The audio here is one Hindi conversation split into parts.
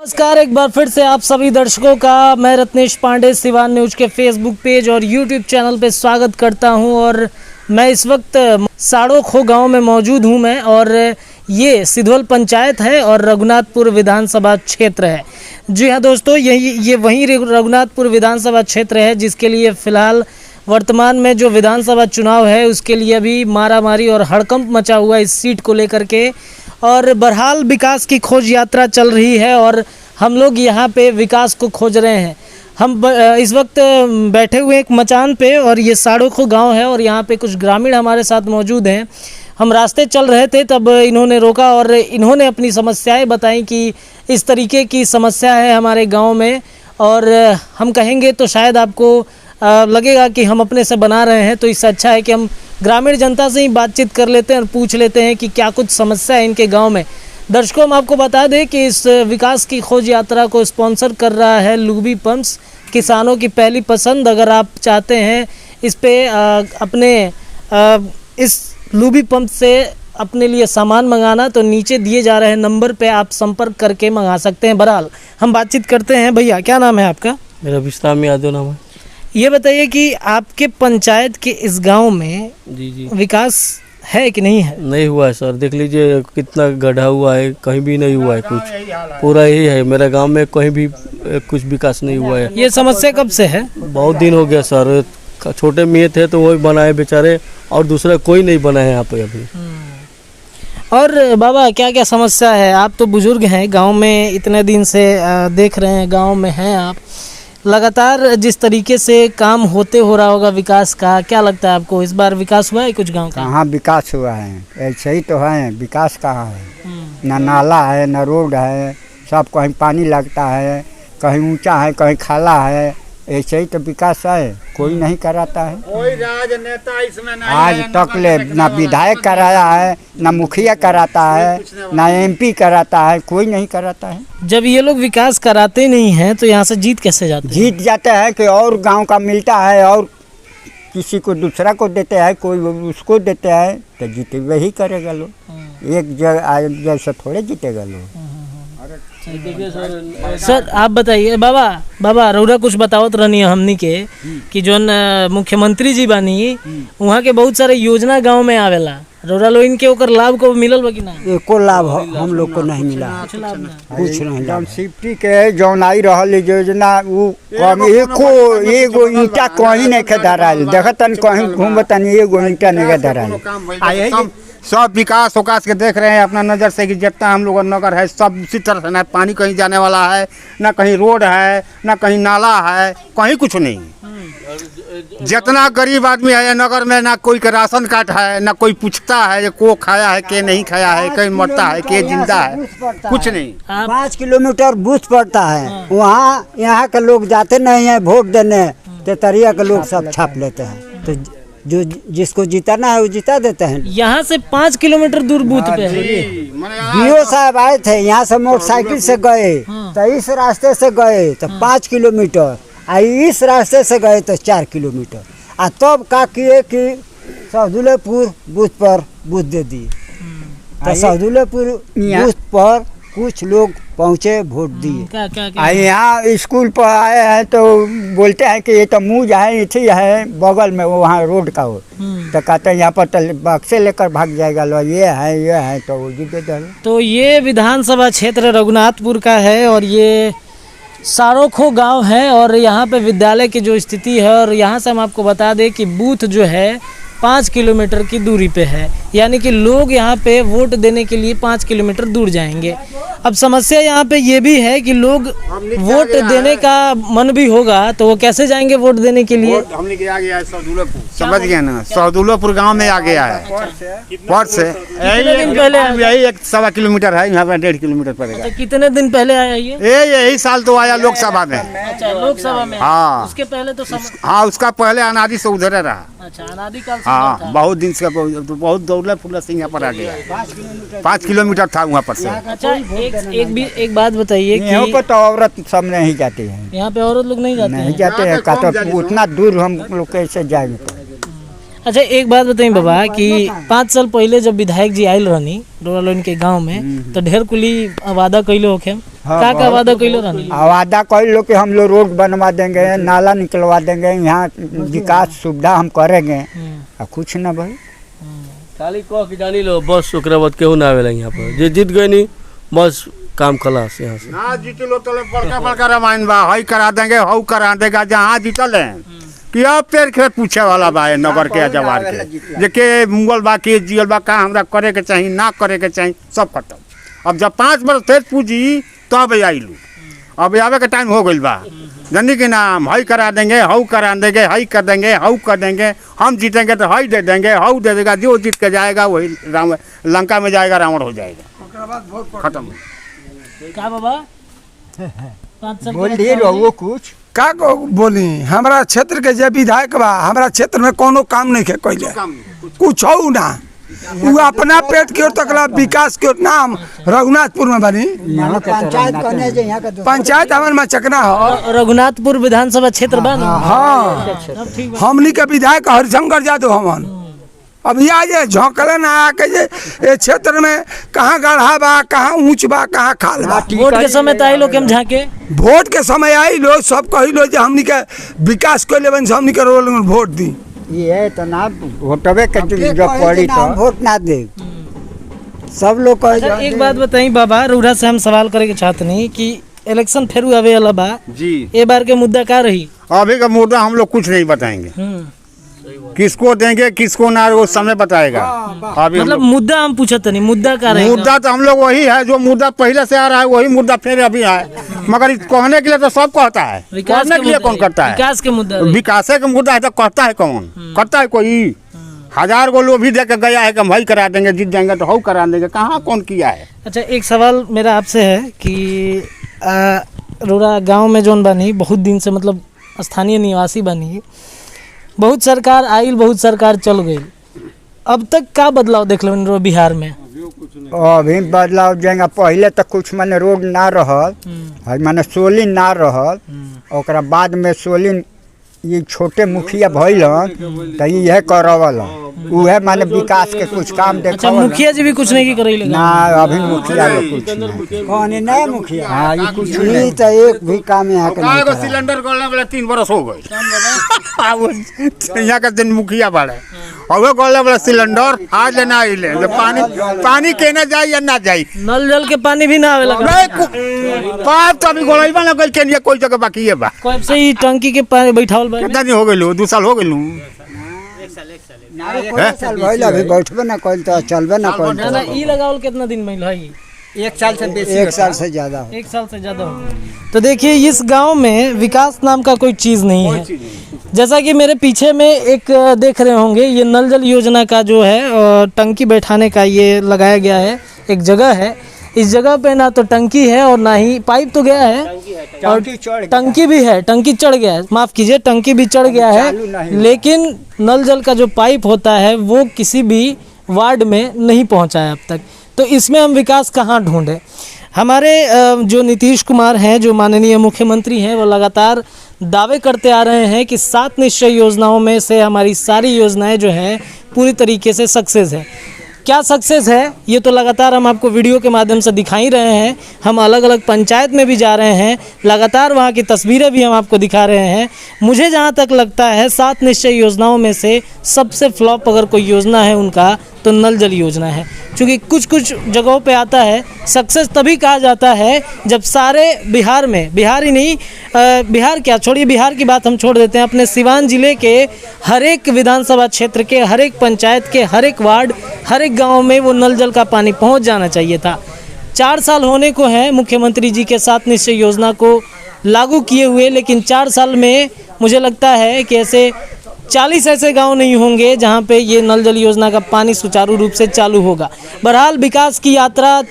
नमस्कार, एक बार फिर से आप सभी दर्शकों का मैं रत्नेश पांडे सिवान न्यूज के फेसबुक पेज और यूट्यूब चैनल पे स्वागत करता हूं। और मैं इस वक्त साड़ोखो गांव में मौजूद हूं मैं, और ये सिधवल पंचायत है और रघुनाथपुर विधानसभा क्षेत्र है। जी हाँ दोस्तों, ये वहीं रघुनाथपुर विधानसभा क्षेत्र है जिसके लिए फ़िलहाल वर्तमान में जो विधानसभा चुनाव है उसके लिए अभी मारामारी और हड़कंप मचा हुआ है इस सीट को लेकर के। और बहरहाल विकास की खोज यात्रा चल रही है और हम लोग यहाँ पे विकास को खोज रहे हैं। हम इस वक्त बैठे हुए एक मचान पे, और ये साड़ोखो गांव है और यहाँ पे कुछ ग्रामीण हमारे साथ मौजूद हैं। हम रास्ते चल रहे थे तब इन्होंने रोका और इन्होंने अपनी समस्याएं बताई कि इस तरीके की समस्या है हमारे गाँव में। और हम कहेंगे तो शायद आपको लगेगा कि हम अपने से बना रहे हैं, तो इससे अच्छा है कि हम ग्रामीण जनता से ही बातचीत कर लेते हैं और पूछ लेते हैं कि क्या कुछ समस्या है इनके गांव में। दर्शकों, हम आपको बता दें कि इस विकास की खोज यात्रा को स्पॉन्सर कर रहा है लुबी पंप्स, किसानों की पहली पसंद। अगर आप चाहते हैं इस पे इस लुबी पंप से अपने लिए सामान मंगाना, तो नीचे दिए जा रहे नंबर पे आप संपर्क करके मंगा सकते हैं। बहरहाल हम बातचीत करते हैं। भैया, क्या नाम है आपका? मेरा विश्राम यादव नाम है। ये बताइए कि आपके पंचायत के इस गांव में जी विकास है कि नहीं है? नहीं हुआ है सर, देख लीजिए कितना गड्ढा हुआ है, कहीं भी नहीं हुआ है कुछ। पूरा यही है, मेरे गांव में कहीं भी कुछ विकास नहीं हुआ है। ये समस्या कब से है? बहुत दिन हो गया सर। छोटे मियाँ थे तो वही बनाए बेचारे, और दूसरा कोई नहीं बना है यहाँ पे अभी। और बाबा, क्या क्या समस्या है? आप तो बुजुर्ग हैं, गांव में इतने दिन से देख रहे हैं, गांव में हैं आप। लगातार जिस तरीके से काम हो रहा होगा विकास का, क्या लगता है आपको इस बार विकास हुआ है कुछ गांव का? कहाँ विकास हुआ है? ऐसे ही तो है, विकास कहाँ है? ना नाला है, ना रोड है, सब कहीं पानी लगता है, कहीं ऊंचा है, कहीं खाला है। ऐसे ही तो विकास है, कोई नहीं कराता है। कोई राजनेता इसमें नहीं आज तक ले ना विधायक कराया है, ना मुखिया कराता है, ना एमपी कराता है, कोई नहीं कराता है। जब ये लोग विकास कराते नहीं हैं तो यहाँ से जीत कैसे जाते हैं? जीत जाते हैं कि और गांव का मिलता है और किसी को दूसरा को देते हैं, कोई उसको देते हैं, तो जीते वही करेगा लोग। एक जगह जैसे थोड़े जीतेगा लोग। सर आप बताइए, बाबा रउरा कुछ बतावत रहनी हमनी के कि जोन मुख्यमंत्री जी बानी वहाँ के बहुत सारे योजना गांव में आवेला, रउरा लोग इनके ओकर लाभ को मिलल बा कि ना? एको लाभ हम लोग को नहीं मिला, कुछ नहीं। जौन सिफ्टी के जौन आई रहल योजना वो एगो ईंटा कहीं नहीं के धराल, देखतन कहीं घूमतन एगो ईंटा नहीं के धराल। सब विकास उकास के देख रहे हैं अपना नज़र से कि जितना हम लोग नगर है सब उसी तरह से, ना पानी कहीं जाने वाला है, ना कहीं रोड है, ना कहीं नाला है, कहीं कुछ नहीं। जितना गरीब आदमी है नगर में, ना कोई का राशन कार्ड है, ना कोई पूछता है को खाया है के नहीं खाया है, कहीं मरता है के जिंदा है, कुछ नहीं। 5 किलोमीटर बूथ पड़ता है, वहाँ यहाँ के लोग जाते नहीं है वोट देने, तेतरिया के लोग सब छाप लेते हैं। तो जो जिसको जिताना है वो जिता देते हैं। यहाँ से 5 किलोमीटर दूर बूथ पे है। बीओ साहब आए थे, यहाँ से मोटरसाइकिल से गए तो इस रास्ते से गए तो 5 किलोमीटर, इस रास्ते से गए तो 4 किलोमीटर। आ तब का किए कि सहदुल्लापुर बूथ पर बूथ दे दिए, तो सहदुल्लापुर बूथ पर कुछ लोग पहुँचे, वोट दिए। यहाँ स्कूल पर आए हैं तो बोलते हैं कि ये तो मुँह है इसी है बगल में, वो वहाँ रोड का हो, तो कहते हैं यहाँ पर तो बक्से लेकर भाग जाएगा लो, ये है तो वो जीते दे। तो ये विधानसभा क्षेत्र रघुनाथपुर का है और ये साड़ोखो गांव है, और यहाँ पे विद्यालय की जो स्थिति है, और यहाँ से हम आपको बता दें कि बूथ जो है 5 किलोमीटर की दूरी पे है, यानी कि लोग यहाँ पे वोट देने के लिए 5 किलोमीटर दूर जाएंगे। अब समस्या यहाँ पे ये भी है कि लोग वोट देने का मन भी होगा तो वो कैसे जाएंगे वोट देने के लिए? हमने के आ गया है सहदुल्लापुर, समझ गए ना, सहदुल्लापुर गांव में आ गया है। पर से दिन पहले यही 1.25 किलोमीटर है, यहाँ पर 1.5 किलोमीटर पड़ेगा। कितने दिन पहले आया ये? यही साल तो आया लोकसभा में। अच्छा, लोकसभा में। हाँ, उसके पहले तो हाँ, उसका पहले अनादि से उधर रहा। अच्छा, अनादिकाल से हाँ, बहुत दिन से बहुत दौड़ला फुला सिंह यहाँ पर आ गया। 5 किलोमीटर था वहाँ पर से। अच्छा, एक बात बताइए कि यहाँ पर तो औरत सब नहीं जाती है, यहाँ पे औरत लोग नहीं जाते हैं? नहीं जाते हैं, का तो उतना दूर हम लोग कैसे जाएंगे। अच्छा, एक बात बताइए बाबा कि 5 साल पहले जब विधायक जी आयल रहनी डोरालोन के गांव में, तो ढेर कुली वादा कैले होखे? का बहुत। वादा कैलो रहनी? वादा कर लो कि हम लोग रोड बनवा देंगे, नाला निकलवा देंगे, यहाँ विकास सुविधा हम करेंगे। आ कुछ ना भाई, खाली कह के जानी लो बस, ओकरा बाद केहू ना आवेला यहाँ पर। जे जीत गए नी बस काम खलास यहाँ से। ना जीतलो तो बड़का बड़का रामायण बा, हई करा देंगे, हऊ करा देगा। जहाँ जीतल है कि अब पेड़ खेत पूछे वाला बा है नगर के जवार के, जेके मुगल बा के जियल बा, का हमरा करे के चाहिए ना करे के चाहिए, सब खत्म। अब जब 5 वर्ष फिर पूजी तब आइलू, अब आवे के टाइम हो गइल बा। जनी के नाम हई करा देंगे, हऊ करा देंगे, हई कर देंगे, हऊ कर देंगे, हम जीतेंगे तो हई दे देंगे, हऊ दे देगा। जो जीत के जाएगा वही राम लंका में जाएगा, रावण हो जाएगा, खत्म। का बाबा 5 साल बोल दिए रहो कुछ। का को बोली, हमारा क्षेत्र के जे विधायक बा, हमारा क्षेत्र में कोनो काम नहीं के कैले, कुछ हो ना। वो अपना पेट की ओर तकला, विकास के ओर। नाम रघुनाथपुर में बनी पंचायत कहने जे यहाँ का पंचायत हमारे में चकना हो। रघुनाथपुर विधानसभा क्षेत्र बा ना? हाँ, अब ठीक बा। हमनी के विधायक हरिशंकर यादव हमन। अब यहाँ जे झोंकले ना आके जे ये क्षेत्र में कहाँ गढ़ा बा, कहाँ ऊंच बा, कहाँ खाल बा। वोट के समय तो आई लोग हम झाके वोट के समय आई लो, सब कही लो जे हमनी के विकास के लेवन से हमनी के रोल में वोट दी। ये तो ना वोटवे के जब पड़ी तो वोट ना दे, सब लोग कहे अच्छा, एक बात बताई बाबा, रूरा से हम सवाल करे के चाहते नहीं कि इलेक्शन फिर आवे वाला बा जी। ए बार के मुद्दा का रही? अभी का मुद्दा हम लोग कुछ नहीं बताएंगे, किसको देंगे किसको ना, वो समय बताएगा। अभी हम मतलब लोग- मुद्दा हम पूछत नहीं, मुद्दा का रहेगा? मुद्दा तो हम लोग वही है जो मुद्दा पहले से आ रहा है, वही मुद्दा फिर अभी है। मगर कहने के लिए तो सब कहता है, विकास कहने के के लिए मुद्दा कौन करता है? विकास के मुद्दा रही। विकास का मुद्दा है तो कहता है कौन? करता है कोई? 1000 गो लोग भी दे के गया है कि हम वही करा देंगे, जीत जाएंगे तो हऊ करा देंगे, कहाँ कौन किया है? अच्छा, एक सवाल मेरा आपसे है कि रोरा गांव में जोन बनी बहुत दिन से, मतलब स्थानीय निवासी बनी, बहुत सरकार आइल, बहुत सरकार चल गई, अब तक का बदलाव देख लो बिहार में? अभी बदलाव जाएगा। पहले तो कुछ माने रोड ना रहल, माने सोलिन ना रहल, ओकरा बाद में सोलिन ये छोटे मुखिया भइलन तो यह करवल, उहे माने विकास के कुछ काम अच्छा, देखा। मुखिया जी भी कुछ नहीं करे ना अभी मुखिया लोग कुछ नहीं। कौन है नया मुखिया? हाँ, ये कुछ नहीं तो एक भी काम यहाँ के नहीं कहाँ करा। सिलेंडर गलने वाला 3 बरस हो गए। यहाँ का दिन मुखिया बाड़े और वो गलने वाला सिलेंडर आज लेना आई ले, पानी केना जाए या ना जाए, नल जल के पानी भी ना आवे लगा? पाइप तो अभी गोलैबा ना गइल के कोई जगह बाकी है बा। कब से ही टंकी के पानी बैठावल बा? कितना दिन हो गइल? 2 साल हो गइल। साल भइल अभी बैठबे ना कइल तो चलबे ना कइल। ना ना, ई लगावल कितना दिन में है? 1 साल से बेसी, 1 साल से ज्यादा हो। 1 साल से ज़्यादा हो गया। तो देखिए, इस गांव में विकास नाम का कोई चीज़ नहीं है। जैसा कि मेरे पीछे में एक देख रहे होंगे, ये नल जल योजना का जो है टंकी बैठाने का ये लगाया गया है, एक जगह है। इस जगह पे ना तो टंकी है और ना ही पाइप तो गया है, और टंकी भी है, टंकी चढ़ गया है, माफ़ कीजिए, टंकी भी चढ़ गया है, लेकिन नल जल का जो पाइप होता है वो किसी भी वार्ड में नहीं पहुंचा है अब तक। तो इसमें हम विकास कहाँ ढूंढें? हमारे जो नीतीश कुमार हैं, जो माननीय मुख्यमंत्री हैं, वो लगातार दावे करते आ रहे हैं कि 7 निश्चय योजनाओं में से हमारी सारी योजनाएं जो हैं पूरी तरीके से सक्सेस है। क्या सक्सेस है ये तो लगातार हम आपको वीडियो के माध्यम से दिखा ही रहे हैं। हम अलग अलग पंचायत में भी जा रहे हैं, लगातार वहाँ की तस्वीरें भी हम आपको दिखा रहे हैं। मुझे जहाँ तक लगता है 7 निश्चय योजनाओं में से सबसे फ्लॉप अगर कोई योजना है उनका तो नल जल योजना है। क्योंकि कुछ कुछ जगहों पे आता है, सक्सेस तभी कहा जाता है जब सारे बिहार में, बिहार ही नहीं, बिहार क्या छोड़िए, बिहार की बात हम छोड़ देते हैं, अपने सिवान जिले के हर एक विधानसभा क्षेत्र के हर एक पंचायत के हर एक वार्ड, हर एक गांव में वो नल जल का पानी पहुंच जाना चाहिए था। 4 साल होने को हैं मुख्यमंत्री जी के 7 निश्चय योजना को लागू किए हुए, लेकिन 4 साल में मुझे लगता है कि ऐसे 40 ऐसे गांव नहीं होंगे जहां पे ये नल जल योजना का पानी सुचारू रूप से चालू होगा। बहरहाल विकास की यात्रा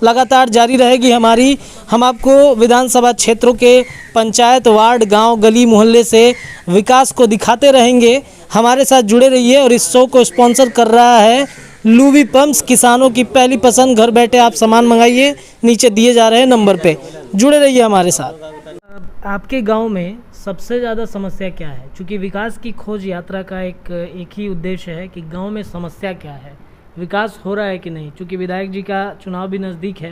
लगातार जारी रहेगी हमारी। हम आपको विधानसभा क्षेत्रों के पंचायत, वार्ड, गांव, गली, मोहल्ले से विकास को दिखाते रहेंगे। हमारे साथ जुड़े रहिए। और इस शो को स्पॉन्सर कर रहा है लूवी पंप्स, किसानों की पहली पसंद। घर बैठे आप सामान मंगाइए, नीचे दिए जा रहे हैं नंबर पे। जुड़े रहिए हमारे साथ। आपके गांव में सबसे ज़्यादा समस्या क्या है? क्योंकि विकास की खोज यात्रा का एक ही उद्देश्य है कि गांव में समस्या क्या है, विकास हो रहा है कि नहीं। क्योंकि विधायक जी का चुनाव भी नज़दीक है,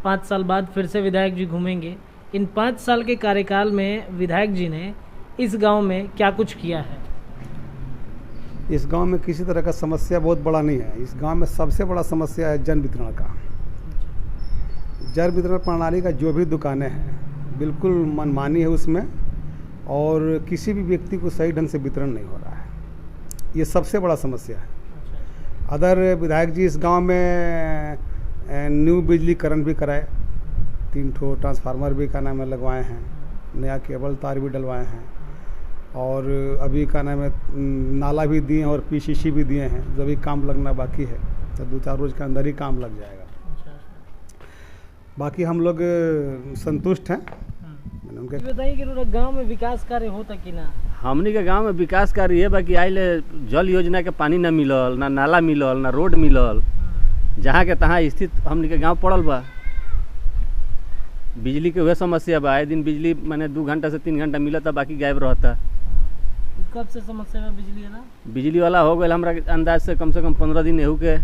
5 साल बाद फिर से विधायक जी घूमेंगे। इन 5 साल के कार्यकाल में विधायक जी ने इस गांव में क्या कुछ किया है? इस गांव में किसी तरह का समस्या बहुत बड़ा नहीं है। इस गांव में सबसे बड़ा समस्या है जन वितरण का। जन वितरण प्रणाली का जो भी दुकानें हैं बिल्कुल मनमानी है उसमें, और किसी भी व्यक्ति को सही ढंग से वितरण नहीं हो रहा है। ये सबसे बड़ा समस्या है। अदर विधायक जी इस गांव में न्यू बिजलीकरण भी कराए, 3 ठो ट्रांसफार्मर भी का नाम है लगवाए हैं, नया केबल तार भी डलवाए हैं, और अभी का नाम है नाला भी दिए हैं और पीसीसी भी दिए हैं। जो अभी काम लगना बाकी है तो 2-4 रोज़ के अंदर ही काम लग जाएगा। बाकी हम लोग संतुष्ट हैं। उनके बताइए कि गांव में विकास कार्य होता कि ना? हमनी के गांव में विकास कार्य है बाकी आइले जल योजना के पानी ना मिलल, ना नाला मिलल, ना रोड मिलल। जहाँ के तहाँ स्थित हमनी के गांव पड़ल बा। बिजली के वह समस्या बा, आए दिन बिजली माने 2 घंटा से 3 घंटा मिलता, बाकी गायब रहता। कब से समस्या है बिजली वाला? बिजली वाला हो गए हमरा अंदाज से कम 15 दिन एहू के।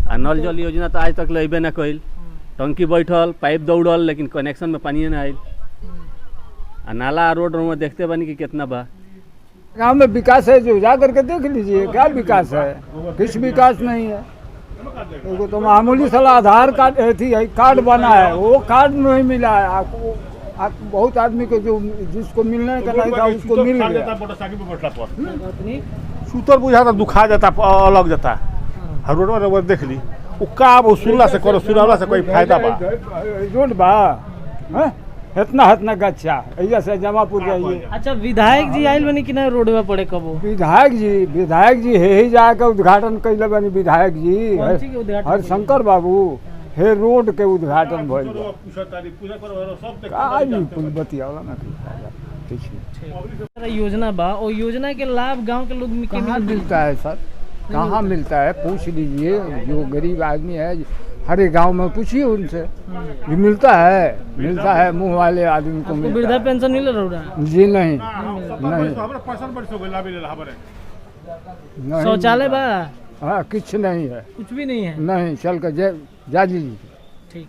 आ नल जल योजना तो आज तक लेबे ना कइल। टंकी बैठल, पाइप दौड़ल, लेकिन कनेक्शन में पानी ना आयल। आ नाला रोड में देखते बनी कि कितना बा। गांव में विकास है जो जा करके देख लीजिए, क्या विकास है? कुछ विकास नहीं है। देखो तो मामूली साला आधार कार्ड कार्ड बना है, वो कार्ड नहीं मिला है आपको। बहुत आदमी को जो जिसको मिलने का नहीं था उसको मिल गया। सूतर बुझाता दुखा जाता, अलग जाता। हर रोड में देख ली उका सुनला से करो, सुनावला से कोई फायदा बा? रोड बा इतना गच्छा ऐसा से जमापुर जाइए। अच्छा, विधायक जी आयल बनी कि ना रोड में पड़े कबो? विधायक जी हे ही जाके उद्घाटन कैले बनी। विधायक जी हरिशंकर बाबू हे रोड के उद्घाटन भइल। योजना बा, और योजना के लाभ गांव के लोग कहाँ मिलता है सर? कहाँ मिलता है? पूछ लीजिए जो गरीब आदमी है, हर एक गांव में पूछिए उनसे। ये मिलता है मुंह वाले आदमी को मिलता। वृद्धा पेंशन मिल रहा है जी? नहीं। शौचालय बा? हाँ, कुछ नहीं है, कुछ भी नहीं है। नहीं, चल कर जा लीजिए। ठीक।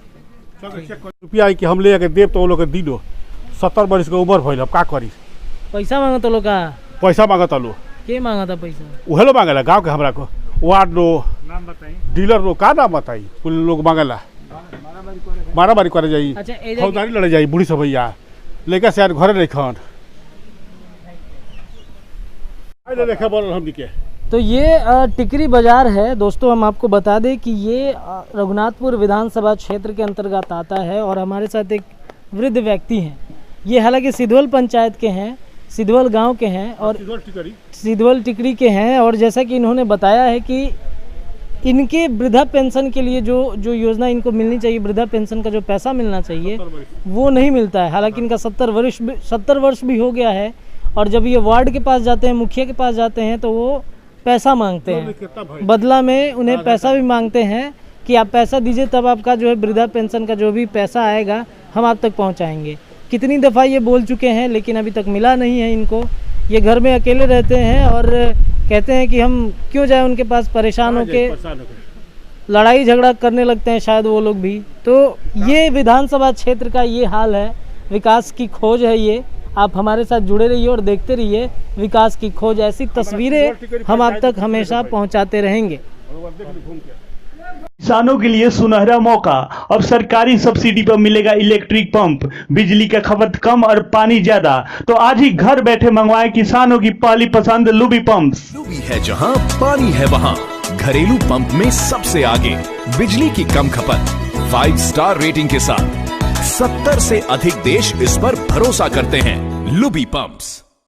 रुपया कि हम ले देव तो वो लोग दिलो। 70 वर्ष के उम्र भइल, अब का करी? पैसा मांगता लोग का? पैसा मांगता लो। के मांगता पैसा? उहे लोग मांगेला गाँव के हमरा को। वार्ड लो, डीलर लो, का नाम बताई? कुल लोग मांगेला, मारामारी करे जाई, अच्छा, फौजदारी लड़े जाई। बूढ़ी सब भैया लड़का से घरे नहीं खान। तो ये टिकरी बाजार है दोस्तों। हम आपको बता दें कि ये रघुनाथपुर विधानसभा क्षेत्र के अंतर्गत आता है, और हमारे साथ एक वृद्ध व्यक्ति हैं। ये हालांकि सिद्धवल पंचायत के हैं, सिद्धवल गांव के हैं, और सिद्धवल टिकरी के हैं। और जैसा कि इन्होंने बताया है कि इनके वृद्धा पेंशन के लिए जो योजना इनको मिलनी चाहिए, वृद्धा पेंशन का जो पैसा मिलना चाहिए वो नहीं मिलता है। हालांकि इनका 70 वर्ष भी हो गया है, और जब ये वार्ड के पास जाते हैं, मुखिया के पास जाते हैं, तो वो पैसा मांगते हैं। बदला में उन्हें पैसा भी मांगते हैं कि आप पैसा दीजिए, तब आपका जो है वृद्धा पेंशन का जो भी पैसा आएगा हम आप तक पहुंचाएंगे। कितनी दफ़ा ये बोल चुके हैं, लेकिन अभी तक मिला नहीं है इनको। ये घर में अकेले रहते हैं और कहते हैं कि हम क्यों जाए उनके पास, परेशान होके लड़ाई झगड़ा करने लगते हैं शायद वो लोग भी। तो ये विधानसभा क्षेत्र का ये हाल है। विकास की खोज है ये। आप हमारे साथ जुड़े रहिए और देखते रहिए विकास की खोज। ऐसी तस्वीरें हम आप तक हमेशा पहुंचाते रहेंगे। किसानों के लिए सुनहरा मौका। अब सरकारी सब्सिडी पर मिलेगा इलेक्ट्रिक पंप। बिजली का खपत कम और पानी ज्यादा, तो आज ही घर बैठे मंगवाएं किसानों की पहली पसंद लुबी पंप्स। लुबी है जहां पानी है वहां, घरेलू पंप में सबसे आगे, बिजली की कम खपत, 5 स्टार रेटिंग के साथ 70 से अधिक देश इस पर भरोसा करते हैं। लुबी पंप्स।